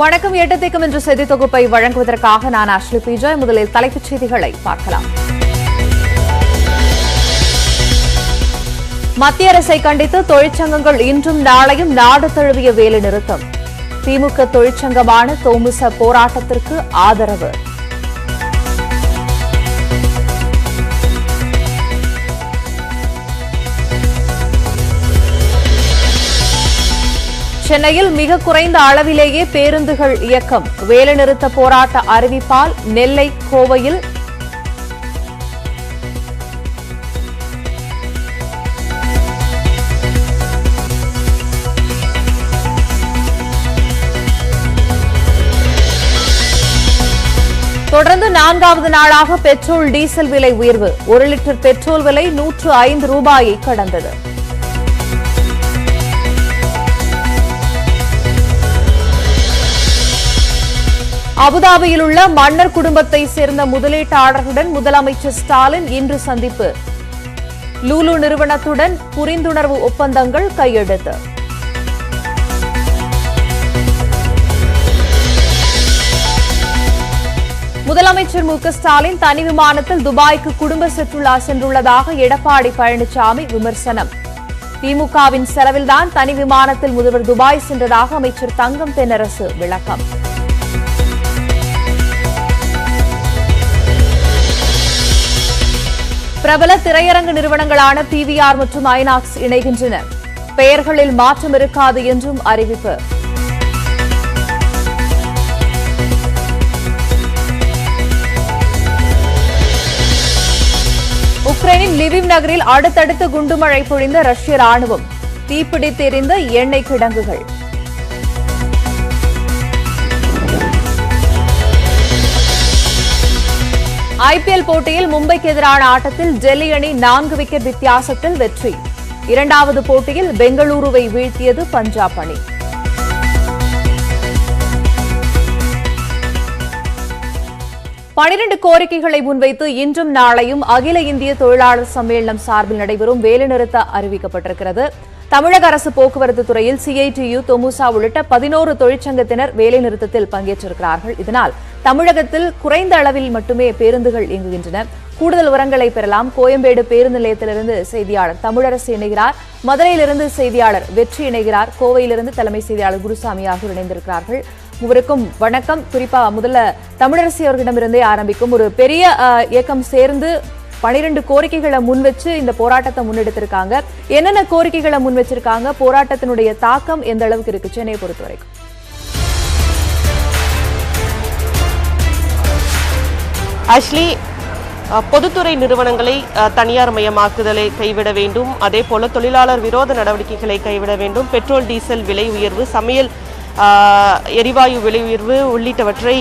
வணக்கம். 8 திக்கும் என்ற செய்தி தொகுப்பை வழங்குவதற்காக நான் அஸ்லி பிஜாய். முதலில் தலைப்புச் செய்திகளை பார்க்கலாம். மத்திய அரசை கண்டித்து தொழிற்சங்கங்கள் இன்றும் நாளையும் நாடு தழுவிய வேலைநிறுத்தம். திமுக தொழிற்சங்கமான தோமுச போராட்டத்திற்கு ஆதரவு. சென்னையில் மிக குறைந்த அளவிலேயே பேருந்துகள் இயக்கம். வேலைநிறுத்த போராட்ட அறிவிப்பால் நெல்லை, கோவையில் தொடர்ந்து 4வது நாளாக பெட்ரோல், டீசல் விலை உயர்வு. 1 லிட்டர் பெட்ரோல் விலை 105 ரூபாயை கடந்தது. அபுதாபியில் உள்ள மன்னர் குடும்பத்தை சேர்ந்த முதலீட்டாளர்களுடன் முதலமைச்சர் ஸ்டாலின் இன்று சந்திப்பு. லூலு நிறுவனத்துடன் புரிந்துணர்வு ஒப்பந்தங்கள் கையெழுத்து. முதலமைச்சர் மு க ஸ்டாலின் தனி விமானத்தில் துபாய்க்கு குடும்ப சுற்றுலா சென்றுள்ளதாக எடப்பாடி பழனிசாமி விமர்சனம். திமுகவின் செலவில்தான் தனி விமானத்தில் முதல்வர் துபாய் சென்றதாக அமைச்சர் தங்கம் தென்னரசு விளக்கம். பிரபல திரையரங்கு நிறுவனங்களான PVR மற்றும் ஐநாக்ஸ் இணைகின்றன. பெயர்களில் மாற்றம் இருக்காது என்றும் அறிவிப்பு. உக்ரைனின் லிவிவ் நகரில் அடுத்தடுத்து குண்டுமழை பொழிந்த ரஷ்ய ராணுவம். தீப்பிடித்து எரிந்த எண்ணெய் கிடங்குகள். IPL போட்டியில் மும்பைக்கு எதிரான ஆட்டத்தில் டெல்லி அணி 4 விக்கெட் வித்தியாசத்தில் வெற்றி. 2வது போட்டியில் பெங்களூருவை வீழ்த்தியது பஞ்சாப் அணி. பனிரெண்டு கோரிக்கைகளை முன்வைத்து இன்றும் நாளையும் அகில இந்திய தொழிலாளர் சம்மேளனம் சார்பில் நடைபெறும் வேலைநிறுத்த அறிவிக்கப்பட்டிருக்கிறது. தமிழக அரசு போக்குவரத்து துறையில் CITU, தொமுசா உள்ளிட்ட 11 தொழிற்சங்கத்தினர் வேலைநிறுத்தத்தில் பங்கேற்றிருக்கிறார்கள். இதனால் தமிழகத்தில் குறைந்த அளவில் மட்டுமே பேருந்துகள் இயங்குகின்றன. கூடுதல் விவரங்களை பெறலாம். கோயம்பேடு பேருந்து நிலையத்திலிருந்து செய்தியாளர் தமிழரசு இணைகிறார். மதுரையிலிருந்து செய்தியாளர் வெற்றி இணைகிறார். கோவையிலிருந்து தலைமை செய்தியாளர் குருசாமி ஆகியோர் இணைந்திருக்கிறார்கள். மூவருக்கும் வணக்கம். குறிப்பா முதல்ல தமிழரசி அவர்களிடமிருந்தே ஆரம்பிக்கும். ஒரு பெரிய இயக்கம் சேர்ந்து 12 கோரிக்கைகளை முன்வச்சு இந்த போராட்டத்தை முன்னெடுத்திருக்காங்க. என்னென்ன கோரிக்கைகளை முன் வச்சிருக்காங்க? போராட்டத்தினுடைய தாக்கம் எந்த அளவுக்கு இருக்கு சென்னையை பொறுத்த வரைக்கும்? ஆக்சுவலி பொதுத்துறை நிறுவனங்களை தனியார் மயமாக்குதலை கைவிட வேண்டும். அதே போல தொழிலாளர் விரோத நடவடிக்கைகளை கைவிட வேண்டும். பெட்ரோல், டீசல் விலை உயர்வு, சமையல் எரிவாயு விலை உயர்வு உள்ளிட்டவற்றை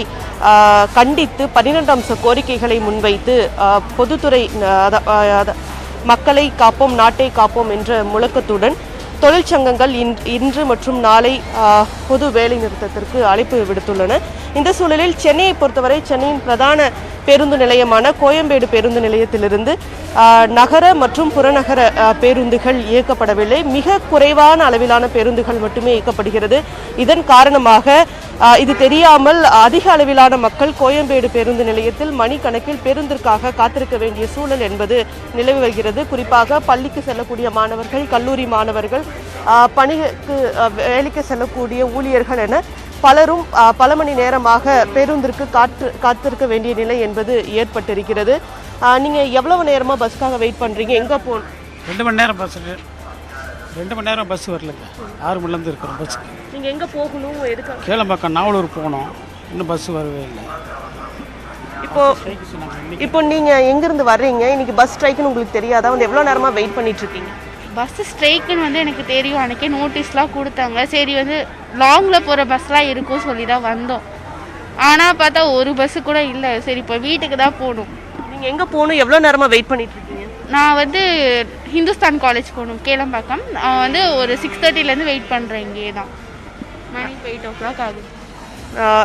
கண்டித்து 12 அம்ச கோரிக்கைகளை முன்வைத்து பொதுத்துறை மக்களை காப்போம், நாட்டை காப்போம் என்ற முழக்கத்துடன் தொழிற்சங்கங்கள் இன்று மற்றும் நாளை பொது வேலை நிறுத்தத்திற்கு அழைப்பு விடுத்துள்ளன. இந்த சூழலில் சென்னையை பொறுத்தவரை சென்னையின் பிரதான பேருந்து நிலையமான கோயம்பேடு பேருந்து நிலையத்திலிருந்து நகர மற்றும் புறநகர பேருந்துகள் இயக்கப்படவில்லை. மிக குறைவான அளவிலான பேருந்துகள் மட்டுமே இயக்கப்படுகிறது. இதன் காரணமாக இது தெரியாமல் அதிக அளவிலான மக்கள் கோயம்பேடு பேருந்து நிலையத்தில் மணிக்கணக்கில் பேருந்திற்காக காத்திருக்க வேண்டிய சூழல் என்பது நிலவி வருகிறது. குறிப்பாக பள்ளிக்கு செல்லக்கூடிய மாணவர்கள், கல்லூரி மாணவர்கள், பணிக்கு வேலைக்கு செல்லக்கூடிய ஊழியர்கள் என பலரும் பல மணி நேரமாக பேருந்திற்கு காத்திருக்க வேண்டிய நிலை என்பது ஏற்பட்டிருக்கிறது. நீங்கள் எவ்வளவு நேரமாக பஸ்ஸுக்காக வெயிட் பண்ணுறீங்க? எங்கே போகணும்? 2 மணி நேரம் பஸ்ஸுக்கு 2 மணி நேரம் பஸ் வரலங்க. 6 மணிலேருந்து இருக்கிறோம் பஸ்ஸுக்கு. நீங்கள் எங்கே போகணும்? எதுக்கு? கேளம்பாக்கம், நாவலூர் போகணும். இன்னும் பஸ் வரவே இல்லை. இப்போ நீங்கள் எங்கேருந்து வர்றீங்க? இன்னைக்கு பஸ் ஸ்ட்ரைக்குன்னு உங்களுக்கு தெரியாதா? வந்து எவ்வளோ நேரமாக வெயிட் பண்ணிட்டுருக்கீங்க? பஸ்ஸு ஸ்ட்ரைக்குன்னு வந்து எனக்கு தெரியும். அன்றைக்கே நோட்டீஸ்லாம் கொடுத்தாங்க. சரி வந்து லாங்கில் போகிற பஸ்லாம் இருக்கும் சொல்லி தான் வந்தோம். ஆனால் பார்த்தா ஒரு பஸ்ஸு கூட இல்லை. சரி இப்போ வீட்டுக்கு தான் போகணும். நீங்கள் எங்கே போகணும்? எவ்வளோ நேரமாக வெயிட் பண்ணிட்டுருக்கீங்க? நான் வந்து ஹிந்துஸ்தான் காலேஜ் போகணும், கேளம்பாக்கம். நான் வந்து ஒரு 6:30லேருந்து வெயிட் பண்ணுறேன். இங்கே தான் மணி 8 o'clock ஆகுது.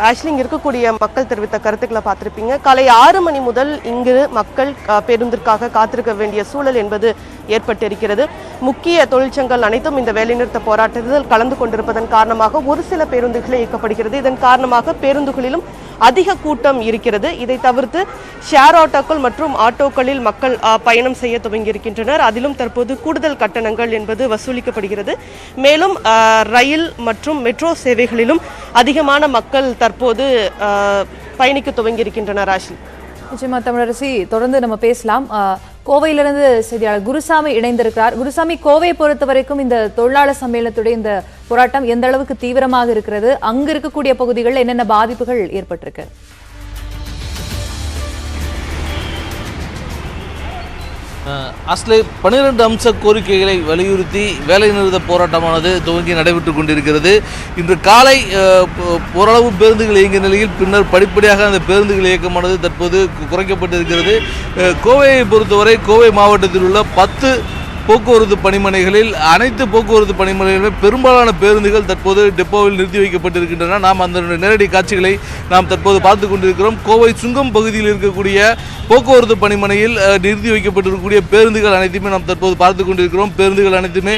ஆக்சுவலி இருக்கக்கூடிய மக்கள் தெரிவித்த கருத்துக்களை பார்த்துருப்பீங்க. காலை 6 மணி முதல் இங்கு மக்கள் பேருந்திற்காக காத்திருக்க வேண்டிய சூழல் என்பது ஏற்பட்டிருக்கிறது. முக்கிய தொழிற்சங்கங்கள் அனைத்தும் இந்த வேலைநிறுத்த போராட்டத்தில் கலந்து கொண்டிருப்பதன் காரணமாக ஒரு சில பேருந்துகளே இயக்கப்படுகிறது. இதன் காரணமாக பேருந்துகளிலும் அதிக கூட்டம் இருக்கிறது. இதை தவிர்த்து ஷேர் ஆட்டோக்கள் மற்றும் ஆட்டோக்களில் மக்கள் பயணம் செய்ய துவங்கியிருக்கின்றனர். அதிலும் தற்போது கூடுதல் கட்டணங்கள் என்பது வசூலிக்கப்படுகிறது. மேலும் ரயில் மற்றும் மெட்ரோ சேவைகளிலும் அதிகமான மக்கள் தற்போது பயணிக்க துவங்கியிருக்கின்றனர். ஆஷி, நிச்சயமா தமிழரசி, தொடர்ந்து நம்ம பேசலாம். கோவையிலிருந்து செய்தியாளர் குருசாமி இணைந்திருக்கிறார். குருசாமி, கோவையை பொறுத்த வரைக்கும் இந்த தொழிலாளர் சம்மேளனத்துடைய இந்த போராட்டம் எந்த அளவுக்கு தீவிரமாக இருக்கிறது? அங்கு இருக்கக்கூடிய பகுதிகளில் என்னென்ன பாதிப்புகள் ஏற்பட்டிருக்கு? அஸ்லே 12 அம்ச கோரிக்கைகளை வலியுறுத்தி வேலைநிறுத்த போராட்டமானது துவங்கி நடைபெற்று கொண்டிருக்கிறது. இன்று காலை ஓரளவு பேருந்துகள் இயங்கிய நிலையில் பின்னர் படிப்படியாக அந்த பேருந்துகள் இயக்கமானது தற்போது குறைக்கப்பட்டிருக்கிறது. கோவையை பொறுத்தவரை கோவை மாவட்டத்தில் உள்ள 10 போக்குவரத்து பணிமனைகளில் அனைத்து போக்குவரத்து பணிமனைகளிலும் பெரும்பாலான பேருந்துகள் தற்போது டெப்போவில் நிறுத்தி வைக்கப்பட்டிருக்கின்றன. நாம் அந்த நேரடி காட்சிகளை நாம் தற்போது பார்த்து கொண்டிருக்கிறோம். கோவை சுங்கம் பகுதியில் இருக்கக்கூடிய போக்குவரத்து பணிமனையில் நிறுத்தி வைக்கப்பட்டிருக்கக்கூடிய பேருந்துகள் அனைத்துமே நாம் தற்போது பார்த்து கொண்டிருக்கிறோம். பேருந்துகள் அனைத்துமே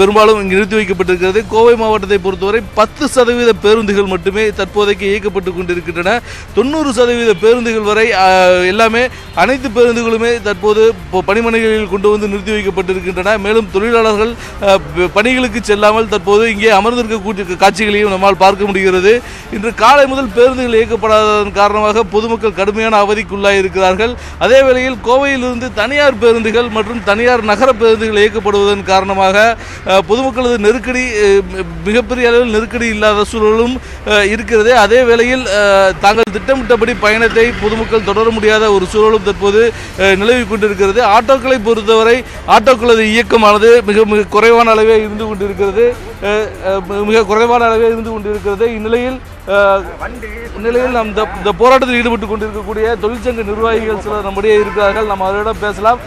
பெரும்பாலும் இங்கு நிறுத்தி வைக்கப்பட்டிருக்கிறது. கோவை மாவட்டத்தை பொறுத்தவரை 10% பேருந்துகள் மட்டுமே தற்போதைக்கு இயக்கப்பட்டு கொண்டிருக்கின்றன. 90% பேருந்துகள் வரை எல்லாமே அனைத்து பேருந்துகளுமே தற்போது பணிமனைகளில் கொண்டு வந்து நிறுத்தி வைக்கப்பட்டிருக்கின்றன. மேலும் தொழிலாளர்கள் பணிகளுக்கு செல்லாமல் தற்போது இங்கே அமர்ந்திருக்கக்கூடிய காட்சிகளையும் நம்மால் பார்க்க முடிகிறது. இன்று காலை முதல் பேருந்துகள் இயக்கப்படாததன் காரணமாக பொதுமக்கள் கடுமையான அவதிக்குள்ளாய் இருக்கிறார்கள். அதே வேளையில் கோவையிலிருந்து தனியார் பேருந்துகள் மற்றும் தனியார் நகர பேருந்துகள் இயக்கப்படுவதன் காரணமாக பொதுமக்களது நெருக்கடி மிகப்பெரிய அளவில் நெருக்கடி இல்லாத சூழலும் இருக்கிறது. அதே வேளையில் தாங்கள் திட்டமிட்டபடி பயணத்தை பொதுமக்கள் தொடர முடியாத ஒரு சூழலும் தற்போது நிலவி கொண்டிருக்கிறது. ஆட்டோக்களை பொறுத்தவரை ஆட்டோக்களது இயக்கமானது மிக குறைவான அளவே இருந்து கொண்டிருக்கிறது. இந்நிலையில் நாம் இந்த போராட்டத்தில் ஈடுபட்டு கொண்டிருக்கக்கூடிய தொழிற்சங்க நிர்வாகிகள் சிலர் நம்முடைய இருக்கிறார்கள். நம்ம அவரிடம் பேசலாம்.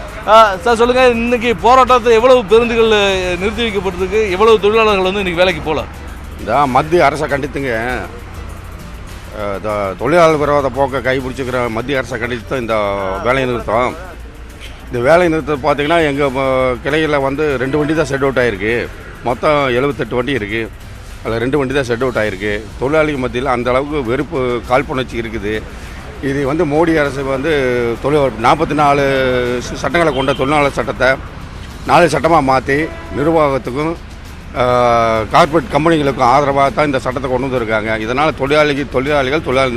சார், சொல்லுங்க, இன்னைக்கு போராட்டத்தை எவ்வளவு பேருந்துகள் நிறுத்தி வைக்கப்பட்டிருக்கு? எவ்வளவு தொழிலாளர்கள் வந்து இன்னைக்கு வேலைக்கு போகல? இந்த மத்திய அரசை கண்டித்துங்க, தொழிலாளர் விரோத போக்கை கைப்பிடிச்சிக்கிற மத்திய அரசை கண்டித்து இந்த வேலை நிறுத்தம். இந்த வேலை நிறுத்தம் பார்த்திங்கன்னா எங்கள் கிளையில் வந்து 2 வண்டி தான் செட் அவுட் ஆகிருக்கு. மொத்தம் 78 வண்டி இருக்குது. அதில் 2 வண்டி தான் செட் அவுட் ஆகிருக்கு. தொழிலாளிகள் மத்தியில் அந்த அளவுக்கு வெறுப்பு, காழ்ப்புணர்ச்சி இருக்குது. இது வந்து மோடி அரசு வந்து 44 சட்டங்களை கொண்ட தொழிலாளர் சட்டத்தை 4 சட்டமாக மாற்றி நிர்வாகத்துக்கும் கார்ப்பரேட் கம்பெனிகளுக்கும் ஆதரவாக தான் இந்த சட்டத்தை கொண்டு வந்திருக்காங்க. இதனால் தொழிலாளி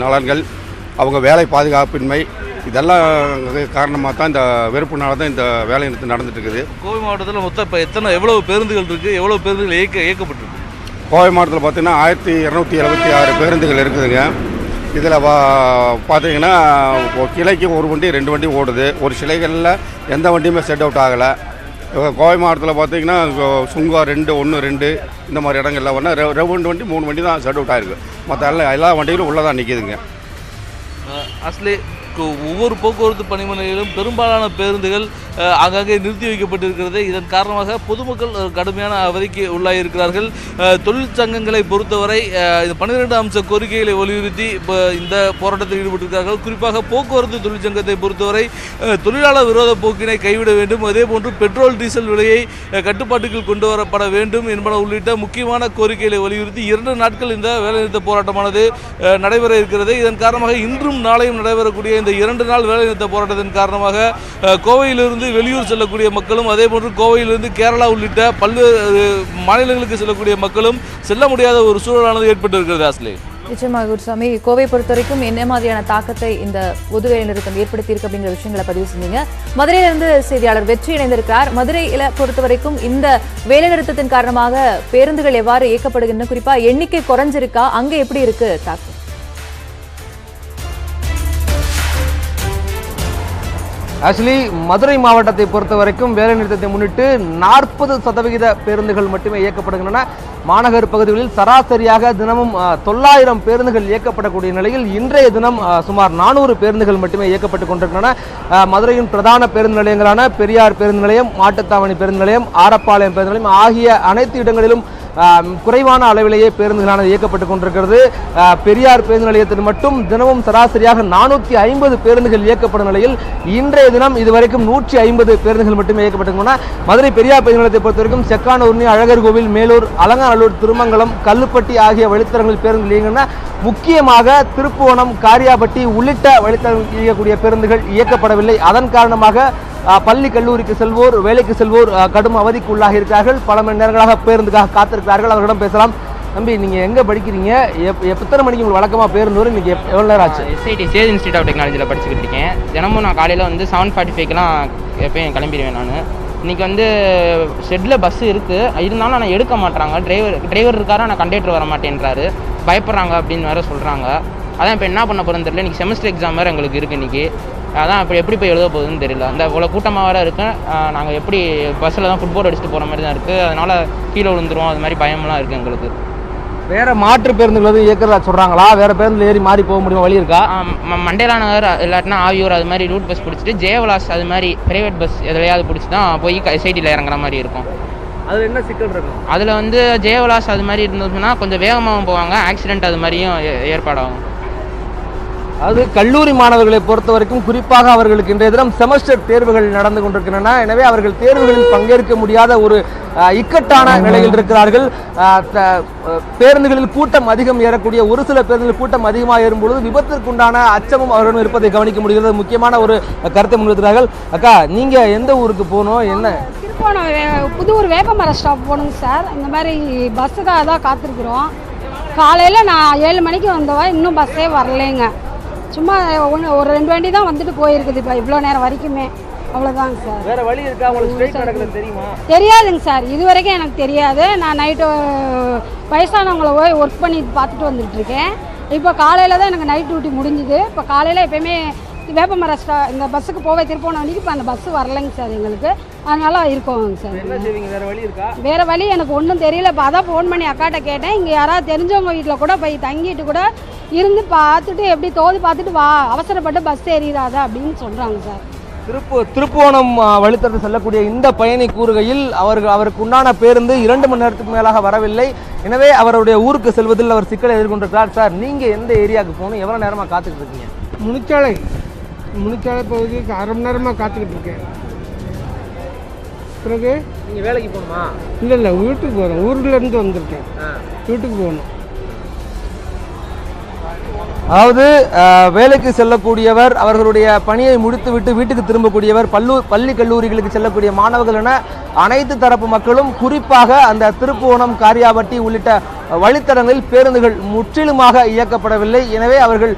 நலன்கள், அவங்க வேலை பாதுகாப்பின்மை, இதெல்லாம் காரணமாக தான் இந்த வெறுப்புனால தான் இந்த வேலை நிறுத்தம் நடந்துட்டு இருக்குது. கோவை மாவட்டத்தில் மொத்தம் இப்போ எவ்வளவு பேருந்துகள் இருக்குது? எவ்வளோ பேருந்துகள் இயக்கப்பட்டிருக்கு? கோவை மாவட்டத்தில் பார்த்திங்கன்னா 1276 பேருந்துகள் இருக்குதுங்க. இதில் பார்த்தீங்கன்னா கிளைக்கு 1 வண்டி 2 வண்டி ஓடுது. ஒரு சிலைகளில் எந்த வண்டியுமே செட் அவுட் ஆகலை. கோவை மாவட்டத்தில் பார்த்திங்கன்னா சுங்கம் 2, 1, 2 இந்த மாதிரி இடங்கள்ல ஒன்றா 2 வண்டி 3 வண்டி தான் செட் அவுட் ஆகிருக்கு. மற்ற எல்லா வண்டிகளும் உள்ளே தான் நிற்கிதுங்க. அஸ்லே, ஒவ்வொரு போக்குவரத்து பணிமனையிலும் பெரும்பாலான பேருந்துகள் ஆங்காங்கே நிறுத்தி வைக்கப்பட்டிருக்கிறது. இதன் காரணமாக பொதுமக்கள் கடுமையான அவதிக்கு உள்ளாயிருக்கிறார்கள். தொழிற்சங்கங்களை பொறுத்தவரை இந்த 12 அம்ச கோரிக்கைகளை வலியுறுத்தி இந்த போராட்டத்தில் ஈடுபட்டிருக்கிறார்கள். குறிப்பாக போக்குவரத்து தொழிற்சங்கத்தை பொறுத்தவரை தொழிலாளர் விரோத போக்கினை கைவிட வேண்டும், அதேபோன்று பெட்ரோல் டீசல் விலையை கட்டுப்பாட்டுக்குள் கொண்டு வரப்பட வேண்டும் என்பன உள்ளிட்ட முக்கியமான கோரிக்கைகளை வலியுறுத்தி 2 நாட்கள் இந்த வேலைநிறுத்த போராட்டமானது நடைபெற இருக்கிறது. இதன் காரணமாக இன்றும் நாளையும் நடைபெறக்கூடிய இந்த 2 நாள் வேலைநிறுத்த போராட்டத்தின் காரணமாக கோவையிலிருந்து வெளியூர் செல்லக்கூடிய மக்களும், அதே போன்று கோவையிலிருந்து கேரளா உள்ளிட்ட பல்வேறு மாநிலங்களுக்கு செல்லக்கூடிய மக்களும் செல்ல முடியாத ஒரு சூழலானது ஏற்பட்டு இருக்கிறது. ஆஸ்லே, நிச்சயமாக குருசாமி, கோவை பொறுத்த வரைக்கும் என்ன மாதிரியான தாக்கத்தை இந்த பொது வேலை நிறுத்தம் ஏற்படுத்தியிருக்கு அப்படிங்கிற விஷயங்களை பதிவு செஞ்சீங்க. மதுரையிலிருந்து செய்தியாளர் வெற்றி இணைந்திருக்கிறார். மதுரையில பொறுத்த வரைக்கும் இந்த வேலை நிறுத்தத்தின் காரணமாக பேருந்துகள் எவ்வாறு இயக்கப்படுகின்றன, குறிப்பா எண்ணிக்கை குறைஞ்சிருக்கா, அங்க எப்படி இருக்கு தாக்கம்? ஆக்சுவலி மதுரை மாவட்டத்தை பொறுத்த வரைக்கும் வேலை நிறுத்தத்தை முன்னிட்டு 40% பேருந்துகள் மட்டுமே இயக்கப்படுகின்றன. மாநகர் பகுதிகளில் சராசரியாக தினமும் 900 பேருந்துகள் இயக்கப்படக்கூடிய நிலையில் இன்றைய தினம் சுமார் 400 பேருந்துகள் மட்டுமே இயக்கப்பட்டு கொண்டிருக்கின்றன. மதுரையின் பிரதான பேருந்து நிலையங்களான பெரியார் பேருந்து நிலையம், மாட்டுத்தாவணி பேருந்து நிலையம், ஆரப்பாளையம் பேருந்து நிலையம் ஆகிய அனைத்து இடங்களிலும் குறைவான அளவிலேயே பேருந்துகளானது இயக்கப்பட்டு கொண்டிருக்கிறது. பெரியார் பேருந்து நிலையத்தில் மட்டும் தினமும் சராசரியாக 450 பேருந்துகள் இயக்கப்படும் நிலையில் இன்றைய தினம் இதுவரைக்கும் 150 பேருந்துகள் மட்டுமே இயக்கப்பட்டிருக்கின்றன. மதுரை பெரியார் பேருந்து நிலையத்தை பொறுத்தவரைக்கும் செக்கானூர்னி, அழகர் கோவில், மேலூர், அலங்காநல்லூர், திருமங்கலம், கல்லுப்பட்டி ஆகிய வழித்தடங்களில் பேருந்துகள் இயங்குகின்றன. முக்கியமாக திருப்புவனம், காரியாபட்டி உள்ளிட்ட வழித்தடங்களில் இயக்கக்கூடிய பேருந்துகள் இயக்கப்படவில்லை. அதன் காரணமாக பள்ளி கல்லூரிக்கு செல்வோர், வேலைக்கு செல்வோர் கடும் அவதிக்கு உள்ளாகி இருக்கிறார்கள். பல மணி நேரங்களாக பேருந்துக்காக காத்திருக்கிறார்கள். அவர்களிடம் பேசலாம். தம்பி, நீங்கள் எங்கே படிக்கிறீங்க? எத்தனை மணிக்கு உங்களுக்கு வழக்கமாக பேருந்து வரும்? இன்றைக்கி எவ்வளோ நேரம் ஆச்சு? SIT சேஜ் இன்ஸ்டியூட் ஆஃப் டெக்னாலஜியில் படிச்சுக்கிட்டு இருக்கேன். தினமும் நான் காலையில் வந்து 7:45க்கெலாம் எப்பயும் கிளம்பிடுவேன். நான் இன்றைக்கி வந்து ஷெட்டில் பஸ்ஸு இருக்குது, இருந்தாலும் ஆனால் எடுக்க மாட்டாங்க. டிரைவர் இருக்காரு, ஆனால் கண்டக்டர் வர மாட்டேன்றாரு, பயப்படுறாங்க அப்படின்னு வேறு சொல்கிறாங்க. அதான் இப்போ என்ன பண்ண போகிறேன்னு தெரியல. இன்றைக்கி செமஸ்டர் எக்ஸாம் வேறு எங்களுக்கு இருக்குது இன்றைக்கி. அதான் இப்போ எப்படி போய் எழுத போகுதுன்னு தெரியல. அந்த இவ்வளோ கூட்டமாக வேறு இருக்கு. நாங்கள் எப்படி பஸ்ஸில் தான் ஃபுட்போர்ட் அடிச்சுட்டு போகிற மாதிரி தான் இருக்குது. அதனால் கீழே விழுந்துரும், அது மாதிரி பயமெல்லாம் இருக்குது எங்களுக்கு. வேறு மாற்று பேருந்துகள் எதுவும் இயக்கிறதா சொல்கிறாங்களா? வேறு பேருந்தில் ஏறி மாறி போக முடியுமா? வழி இருக்கா? மண்டேலா நகர் இல்லாட்டினா ஆவியூர் அது மாதிரி ரூட் பஸ் பிடிச்சிட்டு ஜெயவிலாஸ் அது மாதிரி ப்ரைவேட் பஸ் எதுலையாவது பிடிச்சி தான் போய் SITயில் இறங்குற மாதிரி இருக்கும். அதில் என்ன சிக்கல் இருக்கும்? அதில் வந்து ஜெயவிலாஸ் அது மாதிரி இருந்ததுன்னா கொஞ்சம் வேகமாகவும் போவாங்க, ஆக்சிடென்ட் அது மாதிரியும் ஏற்பாடாகும். அது கல்லூரி மாணவர்களை பொறுத்த வரைக்கும் குறிப்பாக அவர்களுக்கு இன்றைய தினம் செமஸ்டர் தேர்வுகள் நடந்து கொண்டிருக்கின்றன. எனவே அவர்கள் தேர்வுகளில் பங்கேற்க முடியாத ஒரு இக்கட்டான நிலையில் இருக்கிறார்கள். பேருந்துகளில் கூட்டம் அதிகம் ஏறக்கூடிய ஒரு சில பேருந்துகளில் கூட்டம் அதிகமாக ஏறும்பொழுது விபத்திற்குண்டான அச்சமும் அவர்களும் இருப்பதை கவனிக்க முடிகிறது. முக்கியமான ஒரு கருத்தை முன்வைக்கிறார்கள். அக்கா, நீங்கள் எந்த ஊருக்கு போகணும்? என்ன? திருப்போணம் புதூர் வேப்பமர ஸ்டாப் போகணுங்க சார். இந்த மாதிரி பஸ்ஸுக்காக தான் காத்திருக்கிறோம். காலையில் நான் 7 மணிக்கு வந்தவா, இன்னும் பஸ்ஸே வரலைங்க. சும்மா ஒரு 2 வண்டி தான் வந்துட்டு போயிருக்குது இப்போ இவ்வளோ நேரம் வரைக்குமே. அவ்வளோதாங்க சார். வேற வழி இருக்கா? உங்களுக்கு ஸ்ட்ரைக் நடக்குது தெரியுமா? தெரியாதுங்க சார், இது வரைக்கும் எனக்கு தெரியாது. நான் நைட்டு வயசானவங்களை போய் ஒர்க் பண்ணி பார்த்துட்டு வந்துட்டுருக்கேன். இப்போ காலையில் தான் எனக்கு நைட் டியூட்டி முடிஞ்சுது. இப்போ காலையில் எப்போயுமே வேப்பமர இந்த பஸ்ஸுக்கு போவே திருப்போன வண்டிக்கு இப்போ அந்த பஸ்ஸு வரலைங்க சார் எங்களுக்கு. அதனால இருக்கோங்க சார். என்ன செய்வீங்க? வேற வழி இருக்கா? வேற வழி எனக்கு ஒன்றும் தெரியல. இப்போ அதான் ஃபோன் பண்ணி அக்காட்ட கேட்டேன். இங்கே யாராவது தெரிஞ்சவங்க வீட்டில் கூட போய் தங்கிட்டு கூட இருந்து பார்த்துட்டு எப்படி தோது பார்த்துட்டு வா, அவசரப்பட்டு பஸ் ஏறிடாத அப்படின்னு சொல்கிறாங்க சார். திருப்புவனம் வழித்தடத்தில் செல்லக்கூடிய இந்த பயணி கூறுகையில் அவருக்கு உண்டான பேருந்து 2 மணி நேரத்துக்கு மேலாக வரவில்லை. எனவே அவருடைய ஊருக்கு செல்வதில் அவர் சிக்கலை எதிர்கொண்டிருக்கிறார். சார், நீங்கள் எந்த ஏரியாவுக்கு போகணும்? எவ்வளோ நேரமாக காத்துக்கிட்டு இருக்கீங்க? முனிச்சாலை பகுதிக்கு 1/2 மணி நேரமாக காத்துக்கிட்டு இருக்கேன். பிறகு நீங்கள் வேலைக்கு போகணுமா? இல்லை வீட்டுக்கு போகிறேன். ஊர்லேருந்து வந்திருக்கேன், வீட்டுக்கு போகணும். அதாவது வேலைக்கு செல்லக்கூடியவர், அவர்களுடைய பணியை முடித்துவிட்டு வீட்டுக்கு திரும்பக்கூடியவர், பள்ளி கல்லூரிகளுக்கு செல்லக்கூடிய மாணவர்கள் என அனைத்து தரப்பு மக்களும் குறிப்பாக அந்த திருப்புவனம், காரியாபட்டி உள்ளிட்ட வழித்தடங்களில் பேருந்துகள் முற்றிலுமாக இயக்கப்படவில்லை. எனவே அவர்கள்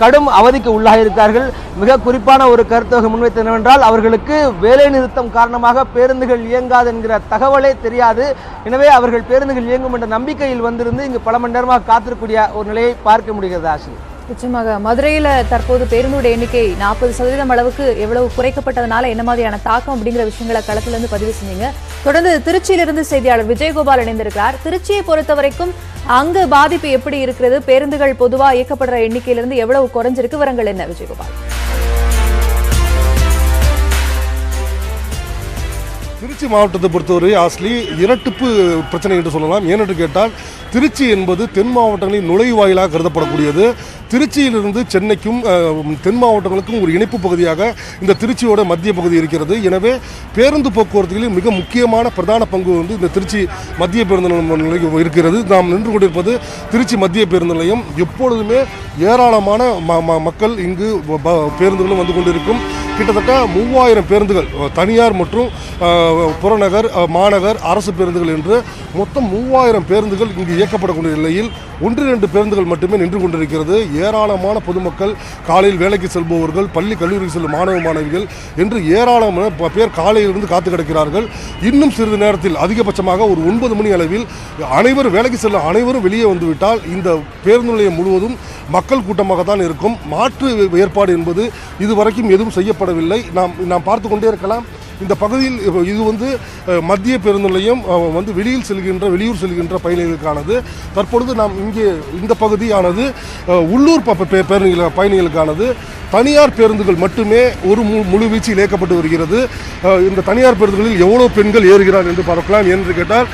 கடும் அவதிக்கு உள்ளாகியிருக்கிறார்கள். மிக குறிப்பான ஒரு கருத்தை முன்வைத்து என்னவென்றால், அவர்களுக்கு வேலை நிறுத்தம் காரணமாக பேருந்துகள் இயங்காது என்கிற தகவலே தெரியாது. எனவே அவர்கள் பேருந்துகள் இயங்கும் என்ற நம்பிக்கையில் வந்திருந்து இங்கு பல மணி நேரமாக காத்திருக்கக்கூடிய ஒரு நிலையை பார்க்க முடிகிறது. ஆசிரியர், நிச்சயமாக மதுரையில் தற்போது பேருந்துடைய எண்ணிக்கை 40% அளவுக்கு எவ்வளவு குறைக்கப்பட்டதுனால என்ன மாதிரியான தாக்கம் அப்படிங்கிற விஷயங்களை களத்திலிருந்து பதிவு செஞ்சீங்க. தொடர்ந்து திருச்சியிலிருந்து செய்தியாளர் விஜயகோபால் இணைந்திருக்கிறார். திருச்சியை பொறுத்த வரைக்கும் அங்கு பாதிப்பு எப்படி இருக்கிறது? பேருந்துகள் பொதுவாக இயக்கப்படுற எண்ணிக்கையிலிருந்து எவ்வளவு குறைஞ்சிருக்கு? விவரங்கள் என்ன விஜயகோபால்? திருச்சி மாவட்டத்தை பொறுத்தவரை ஆஸ்லி இரட்டிப்பு பிரச்சனை என்று சொல்லலாம். ஏனென்று கேட்டால், திருச்சி என்பது தென் மாவட்டங்களின் நுழைவாயிலாக கருதப்படக்கூடியது. திருச்சியிலிருந்து சென்னைக்கும் தென் மாவட்டங்களுக்கும் ஒரு இணைப்பு பகுதியாக இந்த திருச்சியோட மத்திய பகுதி இருக்கிறது. எனவே பேருந்து போக்குவரத்துகளில் மிக முக்கியமான பிரதான பங்கு வந்து இந்த திருச்சி மத்திய பேருந்து நிலையம் இருக்கிறது. நாம் நின்று கொண்டிருப்பது திருச்சி மத்திய பேருந்து நிலையம். எப்பொழுதுமே ஏராளமான மக்கள் இங்கு பேருந்துகளும் வந்து கொண்டிருக்கும். கிட்டத்தட்ட 3000 பேருந்துகள் தனியார் மற்றும் புறநகர், மாநகர், அரசு பேருந்துகள் என்று மொத்தம் 3000 பேருந்துகள் இங்கு இயக்கப்படக்கூடிய நிலையில் 1-2 பேருந்துகள் மட்டுமே நின்று கொண்டிருக்கிறது. ஏராளமான பொதுமக்கள், காலையில் வேலைக்கு செல்பவர்கள், பள்ளி கல்லூரிக்கு செல்லும் மாணவ மாணவிகள் என்று ஏராளமான பேர் காலையிலிருந்து காத்து கிடக்கிறார்கள். இன்னும் சிறிது நேரத்தில் அதிகபட்சமாக ஒரு 9 மணி அளவில் வேலைக்கு செல்ல அனைவரும் வெளியே வந்துவிட்டால் இந்த பேருந்து நிலையம் முழுவதும் மக்கள் கூட்டமாக தான் இருக்கும். மாற்று ஏற்பாடு என்பது இதுவரைக்கும் எதுவும் செய்யப்பட செய்யப்படவில்லை. நாம் பார்த்து கொண்டே இருக்கலாம். இந்த பகுதியில் இது வந்து மத்திய பேருந்து நிலையம் வந்து வெளியூர் செல்கின்ற பயணிகளுக்கானது. தற்பொழுது நாம் இங்கே இந்த பகுதியானது உள்ளூர் பயணிகளுக்கானது. தனியார் பேருந்துகள் மட்டுமே ஒரு முழு வீச்சில் இயக்கப்பட்டு வருகிறது. இந்த தனியார் பேருந்துகளில் எவ்வளோ பெண்கள் ஏறுகிறார் என்று பார்க்கலாம். என்று கேட்டால்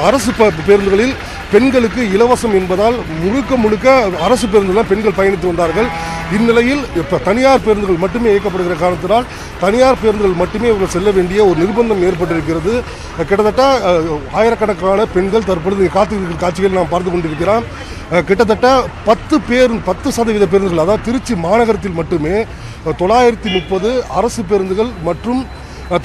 அரசு பேருந்துகளில் பெண்களுக்கு இலவசம் என்பதால் முழுக்க அரசு பேருந்துகளில் பெண்கள் பயணித்து வந்தார்கள். இந்நிலையில் இப்போ தனியார் பேருந்துகள் மட்டுமே இயக்கப்படுகிற காரணத்தினால் தனியார் பேருந்துகள் மட்டுமே இவர்கள் செல்ல வேண்டிய ஒரு நிர்பந்தம் ஏற்பட்டிருக்கிறது. கிட்டத்தட்ட ஆயிரக்கணக்கான பெண்கள் தற்பொழுது காத்திருக்கிற காட்சிகள் நாம் பார்த்து கொண்டிருக்கிறோம். கிட்டத்தட்ட 10% பேருந்துகள், அதாவது திருச்சி மாநகரத்தில் மட்டுமே 930 அரசு பேருந்துகள் மற்றும்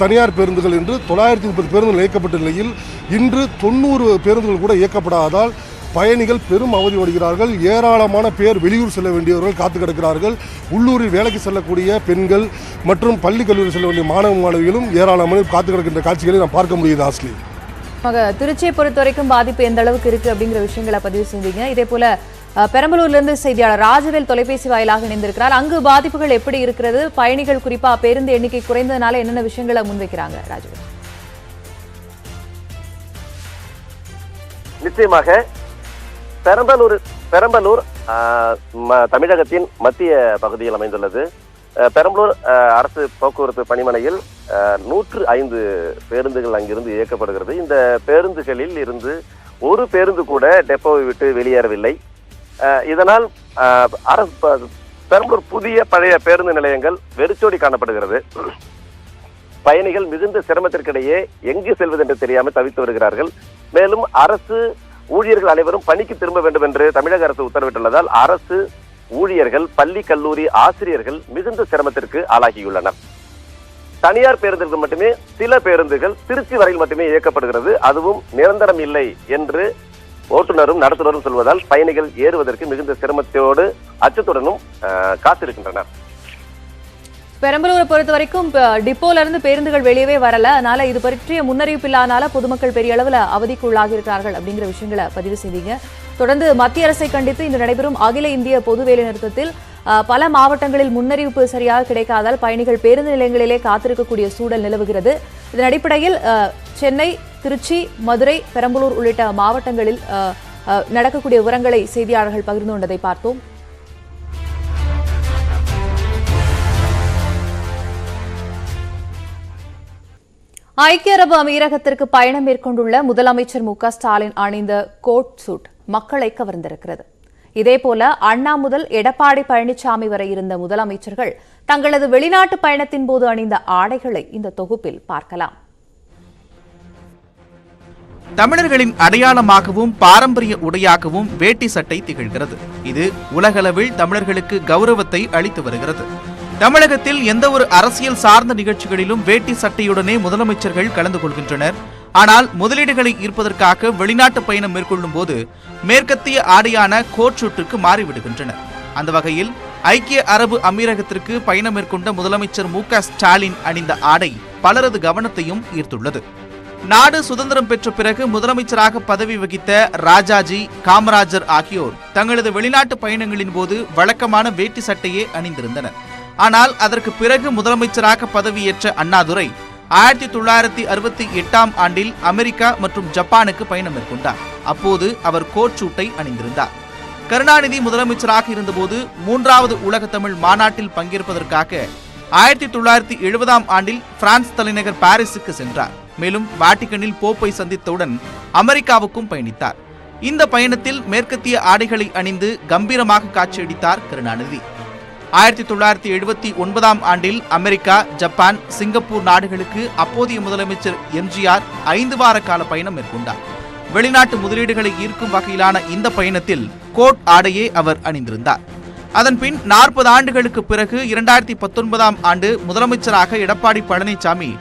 தனியார் பேருந்துகள் என்று 930 பேருந்துகள் இயக்கப்பட்ட நிலையில் இன்று 90 பேருந்துகள் கூட இயக்கப்படாததால் பயணிகள் பெரும் அவதிப்படுகிறார்கள். ஏராளமான பேர் வெளியூர் செல்ல வேண்டியவர்கள் காத்து கிடக்கிறார்கள். உள்ளூரில் வேலைக்கு செல்லக்கூடிய பெண்கள் மற்றும் பள்ளி கல்லூரி செல்ல வேண்டிய மாணவிகளும் ஏராளமான காத்து கிடக்கின்ற காட்சிகளை நாம் பார்க்க முடியுது. ஆஸ்லி, திருச்சியை பொறுத்த வரைக்கும் பாதிப்பு எந்த அளவுக்கு இருக்கு அப்படிங்கிற விஷயங்களை பதிவு செஞ்சீங்க. இதே போல பெரம்பலூர்லேருந்து செய்தியாளர் ராஜவேல் தொலைபேசி வாயிலாக இணைந்திருக்கிறார். அங்கு பாதிப்புகள் எப்படி இருக்கிறது? பயணிகள் குறிப்பா பேருந்து எண்ணிக்கை குறைந்ததுனால என்னென்ன விஷயங்களை முன்வைக்கிறாங்க? ராஜவேல். நிச்சயமாக பெரம்பலூர் தமிழகத்தின் மத்திய பகுதியில் அமைந்துள்ளது. பெரம்பலூர் அரசு போக்குவரத்து பணிமனையில் 105 பேருந்துகள் அங்கிருந்து இயக்கப்படுகிறது. இந்த பேருந்துகளில் இருந்து ஒரு பேருந்து கூட டெப்போவை விட்டு வெளியேறவில்லை. இதனால் பெரம்பலூர் புதிய பழைய பேருந்து நிலையங்கள் வெறிச்சோடி காணப்படுகிறது. பயணிகள் மிகுந்த சிரமத்திற்கிடையே எங்கு செல்வது என்று தெரியாமல் தவித்து வருகிறார்கள். மேலும் அரசு ஊழியர்கள் அனைவரும் பணிக்கு திரும்ப வேண்டும் என்று தமிழக அரசு உத்தரவிட்டுள்ளதால் அரசு ஊழியர்கள், பள்ளி கல்லூரி ஆசிரியர்கள் மிகுந்த சிரமத்திற்கு ஆளாகியுள்ளனர். தனியார் பேருந்துகள் மட்டுமே, சில பேருந்துகள் திருச்சி வரையில் மட்டுமே இயக்கப்படுகிறது. அதுவும் நிரந்தரம் இல்லை என்று ஓட்டுநரும் நடத்துனரும் சொல்வதால் பயணிகள் ஏறுவதற்கு மிகுந்த சிரமத்தோடு அச்சத்துடனும் காத்திருக்கின்றனர். பெரம்பலூரை பொறுத்த வரைக்கும் டிப்போல இருந்து பேருந்துகள் வெளியவே வரல. அதனால இது பற்றிய முன்னறிவிப்பு இல்லாதனால பொதுமக்கள் பெரிய அளவில் அவதிக்கு உள்ளாகி இருக்கிறார்கள் அப்படிங்கிற விஷயங்களை பதிவு செய்தீங்க. தொடர்ந்து மத்திய அரசை கண்டித்து இன்று நடைபெறும் அகில இந்திய பொது வேலை நிறுத்தத்தில் பல மாவட்டங்களில் முன்னறிவிப்பு சரியாக கிடைக்காதால் பயணிகள் பேருந்து நிலையங்களிலே காத்திருக்கக்கூடிய சூழல் நிலவுகிறது. இதன் அடிப்படையில் சென்னை, திருச்சி, மதுரை, பெரம்பலூர் உள்ளிட்ட மாவட்டங்களில் நடக்கக்கூடிய விவரங்களை செய்தியாளர்கள் பகிர்ந்து கொண்டதை பார்த்தோம். ஐக்கிய அரபு அமீரகத்திற்கு பயணம் மேற்கொண்டுள்ள முதலமைச்சர் மு க ஸ்டாலின் அணிந்த கோட் சூட் மக்களை கவர்ந்திருக்கிறது. இதேபோல அண்ணா முதல் எடப்பாடி பழனிசாமி வரை இருந்த முதலமைச்சர்கள் தங்களது வெளிநாட்டு பயணத்தின் போது அணிந்த ஆடைகளை இந்த தொகுப்பில் பார்க்கலாம். தமிழர்களின் அடையாளமாகவும் பாரம்பரிய உடையாகவும் வேட்டி சட்டை திகழ்கிறது. இது உலகளவில் தமிழர்களுக்கு கௌரவத்தை அளித்து வருகிறது. தமிழகத்தில் எந்த ஒரு அரசியல் சார்ந்த நிகழ்ச்சிகளிலும் வேட்டி சட்டையுடனே முதலமைச்சர்கள் கலந்து கொள்கின்றனர். ஆனால் முதலீடுகளை ஈர்ப்பதற்காக வெளிநாட்டு பயணம் மேற்கொள்ளும் போது மேற்கத்திய ஆடையான கோட் சூட்டுக்கு மாறிவிடுகின்றனர். அந்த வகையில் ஐக்கிய அரபு அமீரகத்திற்கு பயணம் மேற்கொண்ட முதலமைச்சர் மு க ஸ்டாலின் அணிந்த ஆடை பலரது கவனத்தையும் ஈர்த்துள்ளது. நாடு சுதந்திரம் பெற்ற பிறகு முதலமைச்சராக பதவி வகித்த ராஜாஜி, காமராஜர் ஆகியோர் தங்களது வெளிநாட்டு பயணங்களின் போது வழக்கமான வேட்டி சட்டையே அணிந்திருந்தனர். ஆனால் அதற்கு பிறகு முதலமைச்சராக பதவியேற்ற அண்ணாதுரை 1968ஆம் ஆண்டில் அமெரிக்கா மற்றும் ஜப்பானுக்கு பயணம் மேற்கொண்டார். அப்போது அவர் கோட் சூட்டை அணிந்திருந்தார். கருணாநிதி முதலமைச்சராக இருந்தபோது 3வது உலக தமிழ் மாநாட்டில் பங்கேற்பதற்காக 1970ஆம் ஆண்டில் பிரான்ஸ் தலைநகர் பாரிஸுக்கு சென்றார். மேலும் வாட்டிகனில் போப்பை சந்தித்தவுடன் அமெரிக்காவுக்கும் பயணித்தார். இந்த பயணத்தில் மேற்கத்திய ஆடைகளை அணிந்து கம்பீரமாக காட்சியளித்தார் கருணாநிதி. 1979ஆம் ஆண்டில் அமெரிக்கா, ஜப்பான், சிங்கப்பூர் நாடுகளுக்கு அப்போதைய முதலமைச்சர் எம்ஜிஆர் 5 வார கால பயணம் மேற்கொண்டார். வெளிநாட்டு முதலீடுகளை ஈர்க்கும் வகையிலான இந்த பயணத்தில் கோட் ஆடையே அவர் அணிந்திருந்தார். அதன்பின் 40 ஆண்டுகளுக்கு பிறகு 2019ஆம் ஆண்டு முதலமைச்சராக எடப்பாடி பழனிசாமி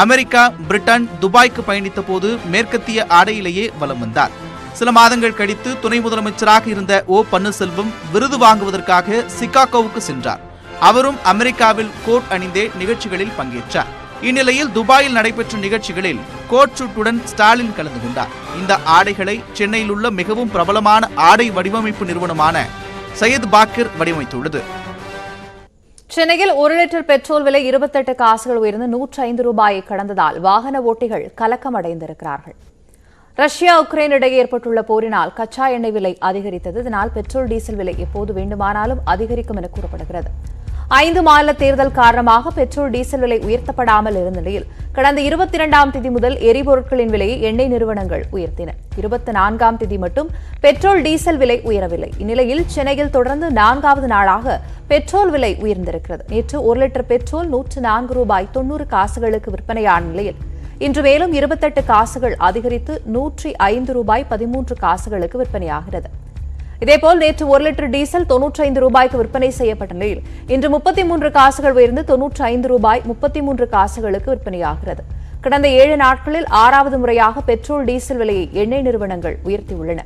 அமெரிக்கா, பிரிட்டன், துபாய்க்கு பயணித்த போது மேற்கத்திய ஆடையிலேயே வலம் வந்தார். சில மாதங்கள் கழித்து துணை முதலமைச்சராக இருந்த ஓ பன்னீர்செல்வம் விருது வாங்குவதற்காக சிகாகோவுக்கு சென்றார். அவரும் அமெரிக்காவில் கோட் அணிந்தே நிகழ்ச்சிகளில் பங்கேற்றார். இந்நிலையில் துபாயில் நடைபெற்ற நிகழ்ச்சிகளில் கோட் சூட்டுடன் ஸ்டாலின் கலந்து கொண்டார். இந்த ஆடைகளை சென்னையில் உள்ள மிகவும் பிரபலமான ஆடை வடிவமைப்பு நிறுவனமான சையத் பாக்கிர் வடிவமைத்துள்ளது. சென்னையில் 1 லிட்டர் பெட்ரோல் விலை 28 காசுகள் உயர்ந்து 105 ரூபாயை கடந்ததால் வாகன ஓட்டிகள் கலக்கமடைந்திருக்கிறார்கள். ரஷ்யா உக்ரைன் இடையே ஏற்பட்டுள்ள போரினால் கச்சா எண்ணெய் விலை அதிகரித்தது. இதனால் பெட்ரோல் டீசல் விலை எப்போது வேண்டுமானாலும் அதிகரிக்கும் என கூறப்படுகிறது. 5 மாநில தேர்தல் காரணமாக பெட்ரோல் டீசல் விலை உயர்த்தப்படாமல் இருந்த நிலையில் கடந்த 22ஆம் தேதி முதல் எரிபொருட்களின் விலையை எண்ணெய் நிறுவனங்கள் உயர்த்தின. 24ஆம் தேதி மட்டும் பெட்ரோல் டீசல் விலை உயரவில்லை. இந்நிலையில் சென்னையில் தொடர்ந்து 4வது நாளாக பெட்ரோல் விலை உயர்ந்திருக்கிறது. நேற்று 1 லிட்டர் பெட்ரோல் 104 ரூபாய் 90 காசுகளுக்கு விற்பனையான நிலையில் இன்று மேலும் 28 காசுகள் அதிகரித்து 105 ரூபாய் 13 காசுகளுக்கு விற்பனையாகிறது. இதேபோல் நேற்று 1 லிட்டர் டீசல் 95 ரூபாய்க்கு விற்பனை செய்யப்பட்ட நிலையில் இன்று 33 காசுகள் உயர்ந்து 95 ரூபாய் 33 காசுகளுக்கு விற்பனையாகிறது. கடந்த 7 நாட்களில் 6வது முறையாக பெட்ரோல் டீசல் விலையை எண்ணெய் நிறுவனங்கள் உயர்த்தியுள்ளன.